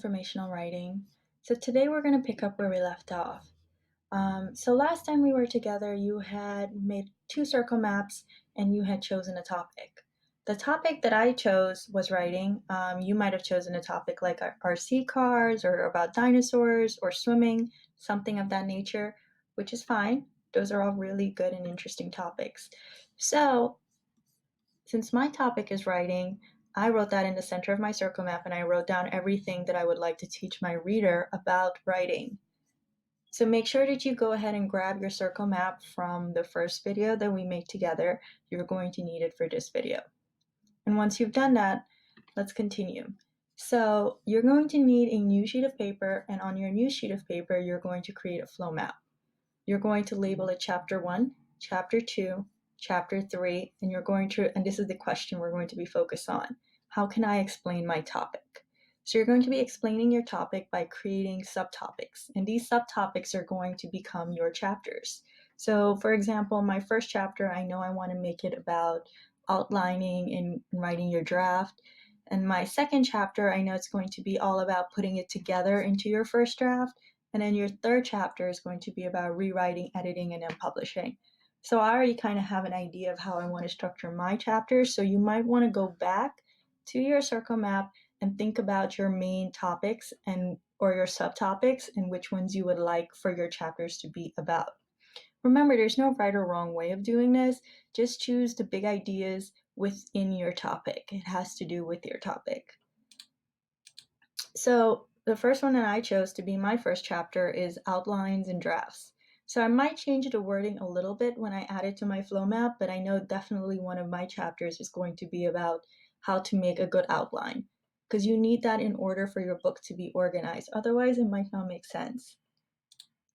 Informational writing. So today we're going to pick up where we left off. So last time we were together, you had made two circle maps and you had chosen a topic. The topic that I chose was writing. You might have chosen a topic like RC cars or about dinosaurs or swimming, something of that nature, which is fine. Those are all really good and interesting topics. So since my topic is writing, I wrote that in the center of my circle map and I wrote down everything that I would like to teach my reader about writing. So make sure that you go ahead and grab your circle map from the first video that we made together. You're going to need it for this video. And once you've done that, let's continue. So you're going to need a new sheet of paper, and on your new sheet of paper, you're going to create a flow map. You're going to label it Chapter 1, Chapter 2, Chapter 3, and this is the question we're going to be focused on. How can I explain my topic? So you're going to be explaining your topic by creating subtopics, and these subtopics are going to become your chapters. So for example, my first chapter, I know I want to make it about outlining and writing your draft. And my second chapter, I know it's going to be all about putting it together into your first draft. And then your third chapter is going to be about rewriting, editing, and then publishing. So I already kind of have an idea of how I want to structure my chapters. So you might want to go back to your circle map and think about your main topics or your subtopics and which ones you would like for your chapters to be about. Remember, there's no right or wrong way of doing this. Just choose the big ideas within your topic. It has to do with your topic. So the first one that I chose to be my first chapter is outlines and drafts. So I might change the wording a little bit when I add it to my flow map, but I know definitely one of my chapters is going to be about how to make a good outline, because you need that in order for your book to be organized. Otherwise, it might not make sense.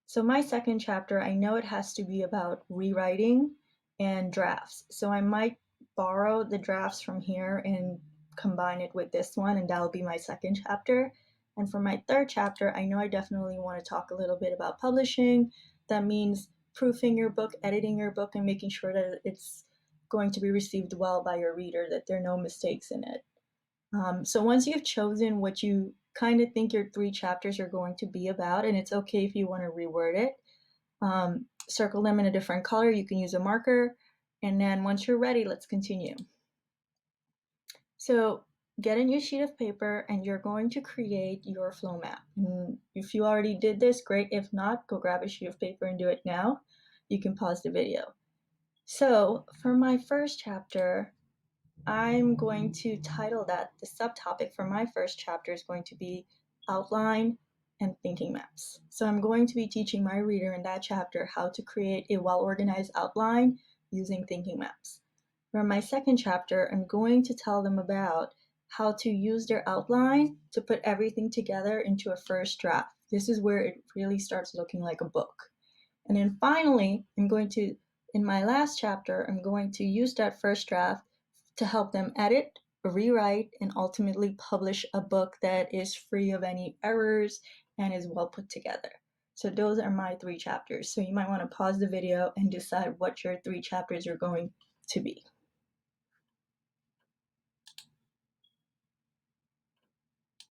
So my second chapter, I know it has to be about rewriting and drafts. So I might borrow the drafts from here and combine it with this one, and that'll be my second chapter. And for my third chapter, I know I definitely want to talk a little bit about publishing. That means proofing your book, editing your book, and making sure that it's going to be received well by your reader, that there are no mistakes in it. So once you've chosen what you kind of think your three chapters are going to be about, and it's okay if you want to reword it, circle them in a different color. You can use a marker. And then once you're ready, let's continue. So get a new sheet of paper and you're going to create your flow map. And if you already did this, great. If not, go grab a sheet of paper and do it now. You can pause the video. So for my first chapter, I'm going to title that, the subtopic for my first chapter is going to be outline and thinking maps. So I'm going to be teaching my reader in that chapter how to create a well-organized outline using thinking maps. For my second chapter, I'm going to tell them about how to use their outline to put everything together into a first draft. This is where it really starts looking like a book. And then finally, in my last chapter, I'm going to use that first draft to help them edit, rewrite, and ultimately publish a book that is free of any errors and is well put together. So those are my three chapters. So you might want to pause the video and decide what your three chapters are going to be.